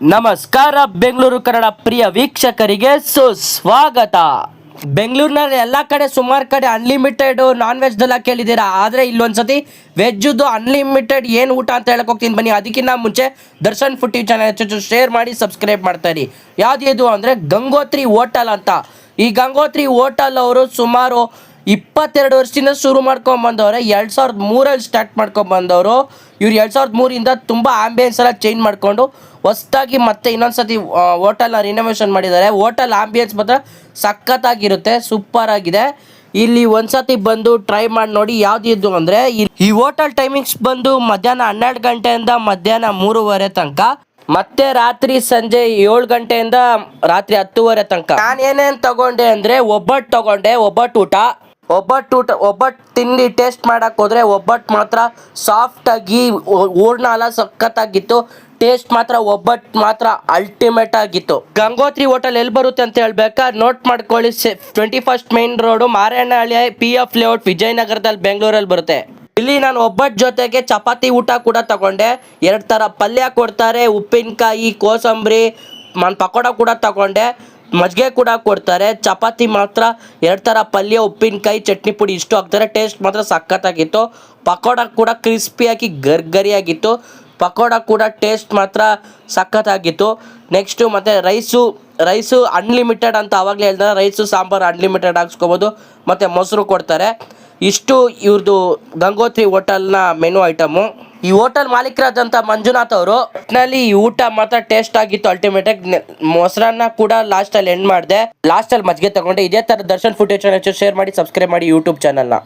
ನಮಸ್ಕಾರ ಬೆಂಗಳೂರು ಕನ್ನಡ ಪ್ರಿಯ ವೀಕ್ಷಕರಿಗೆ ಸುಸ್ವಾಗತ. ಬೆಂಗಳೂರಿನಲ್ಲಿ ಎಲ್ಲ ಕಡೆ ಸುಮಾರು ಕಡೆ ಅನ್ಲಿಮಿಟೆಡ್ ನಾನ್ ವೆಜ್ದೆಲ್ಲ ಕೇಳಿದ್ದೀರಾ, ಆದರೆ ಇಲ್ಲೊಂದ್ಸತಿ ವೆಜ್ಜುದು ಅನ್ಲಿಮಿಟೆಡ್ ಏನು ಊಟ ಅಂತ ಹೇಳಕ್ ಹೋಗ್ತೀನಿ ಬನ್ನಿ. ಅದಕ್ಕಿಂತ ಮುಂಚೆ ದರ್ಶನ್ ಫುಡ್ ಚಾನಲ್ ಶೇರ್ ಮಾಡಿ ಸಬ್ಸ್ಕ್ರೈಬ್ ಮಾಡ್ತಾ ಇರಿ. ಯಾವ್ದು ಅಂದರೆ ಗಂಗೋತ್ರಿ ಹೋಟೆಲ್ ಅಂತ. ಈ ಗಂಗೋತ್ರಿ ಹೋಟೆಲ್ ಅವರು ಸುಮಾರು 22 ವರ್ಷದಿಂದ ಶುರು ಮಾಡ್ಕೊಂಬಂದವ್ರೆ. 2003 ಸ್ಟಾರ್ಟ್ ಮಾಡ್ಕೊಂಬಂದವರು. ಇವ್ರು 2003 ತುಂಬ ಆಂಬಿಯನ್ಸ್ ಎಲ್ಲ ಚೇಂಜ್ ಮಾಡಿಕೊಂಡು ಹೊಸದಾಗಿ ಮತ್ತೆ ಇನ್ನೊಂದ್ಸತಿ ಹೋಟೆಲ್ನ ರಿನೋವೇಷನ್ ಮಾಡಿದ್ದಾರೆ. ಹೋಟೆಲ್ ಆಂಬಿಯನ್ಸ್ ಮಾತ್ರ ಸಖತ್ತಾಗಿರುತ್ತೆ, ಸೂಪರ್ ಆಗಿದೆ. ಇಲ್ಲಿ ಒಂದ್ಸತಿ ಬಂದು ಟ್ರೈ ಮಾಡಿ ನೋಡಿ. ಯಾವ್ದು ಅಂದರೆ ಈ ಹೋಟೆಲ್ ಟೈಮಿಂಗ್ಸ್ ಬಂದು ಮಧ್ಯಾಹ್ನ 12 ಗಂಟೆಯಿಂದ ಮಧ್ಯಾಹ್ನ 3:30 ತನಕ, ಮತ್ತೆ ರಾತ್ರಿ ಸಂಜೆ 7 ಗಂಟೆಯಿಂದ ರಾತ್ರಿ 10:30 ತನಕ. ನಾನು ಏನೇನು ತಗೊಂಡೆ ಅಂದರೆ ಒಬ್ಬಟ್ಟು ತಗೊಂಡೆ. ಒಬ್ಬಟ್ಟು ತಿಂದು ಟೇಸ್ಟ್ ಮಾಡಕ್ಕೆ ಹೋದರೆ ಒಬ್ಬಟ್ಟು ಮಾತ್ರ ಸಾಫ್ಟಾಗಿ, ಹೂರ್ಣ ಎಲ್ಲ ಸಖತ್ತಾಗಿತ್ತು. ಟೇಸ್ಟ್ ಮಾತ್ರ ಒಬ್ಬಟ್ಟು ಮಾತ್ರ ಅಲ್ಟಿಮೇಟ್ ಆಗಿತ್ತು. ಗಂಗೋತ್ರಿ ಹೋಟೆಲ್ ಎಲ್ಲಿ ಬರುತ್ತೆ ಅಂತ ಹೇಳ್ಬೇಕಾದ್ರೆ ನೋಟ್ ಮಾಡ್ಕೊಳ್ಳಿ. 21st main road, Marenahalli, PF layout, ವಿಜಯನಗರದಲ್ಲಿ, ಬೆಂಗಳೂರಲ್ಲಿ ಬರುತ್ತೆ. ಇಲ್ಲಿ ನಾನು ಒಬ್ಬಟ್ಟು ಜೊತೆಗೆ ಚಪಾತಿ ಊಟ ಕೂಡ ತಗೊಂಡೆ. 2 ಥರ ಪಲ್ಯ ಕೊಡ್ತಾರೆ, ಉಪ್ಪಿನಕಾಯಿ, ಕೋಸಂಬರಿ, ಪಕೋಡ ಕೂಡ ತಗೊಂಡೆ. ಮಜ್ಜಿಗೆ ಕೂಡ ಕೊಡ್ತಾರೆ. ಚಪಾತಿ ಮಾತ್ರ 2 ಥರ ಪಲ್ಯ, ಉಪ್ಪಿನಕಾಯಿ, ಚಟ್ನಿ ಪುಡಿ ಇಷ್ಟು ಹಾಕ್ತಾರೆ. ಟೇಸ್ಟ್ ಮಾತ್ರ ಸಖತ್ತಾಗಿತ್ತು. ಪಕೋಡ ಕೂಡ ಕ್ರಿಸ್ಪಿಯಾಗಿ ಗರಿಯಾಗಿತ್ತು. ಪಕೋಡ ಕೂಡ ಟೇಸ್ಟ್ ಮಾತ್ರ ಸಖತ್ತಾಗಿತ್ತು. ನೆಕ್ಸ್ಟು ಮತ್ತು ರೈಸು ಅನ್ಲಿಮಿಟೆಡ್ ಅಂತ ಆವಾಗಲೇ ಹೇಳಿದ್ರೆ, ರೈಸು ಸಾಂಬಾರು ಅನ್ಲಿಮಿಟೆಡ್ ಹಾಕ್ಸ್ಕೊಬೋದು. ಮತ್ತು ಮೊಸರು ಕೊಡ್ತಾರೆ. ಇಷ್ಟು ಇವ್ರದ್ದು ಗಂಗೋತ್ರಿ ಹೋಟೆಲ್ನ ಮೆನು ಐಟಮು. ಈ ಹೋಟೆಲ್ ಮಾಲೀಕರಾದಂಥ ಮಂಜುನಾಥ್ ಅವರು. ಒಟ್ಟಿನಲ್ಲಿ ಈ ಊಟ ಮಾತ್ರ ಟೇಸ್ಟ್ ಆಗಿತ್ತು, ಅಲ್ಟಿಮೇಟಾಗಿ. ಮೊಸರನ್ನ ಕೂಡ ಲಾಸ್ಟಲ್ಲಿ ಎಂಡ್ ಮಾಡಿದೆ. ಲಾಸ್ಟಲ್ಲಿ ಮಜ್ಜಿಗೆ ತಗೊಂಡೆ. ಇದೇ ಥರ ದರ್ಶನ್ ಫುಡ್ ಚಾನಲ್ ಶೇರ್ ಮಾಡಿ, ಸಬ್ಸ್ಕ್ರೈಬ್ ಮಾಡಿ ಯೂಟ್ಯೂಬ್ ಚಾನಲ್ನ.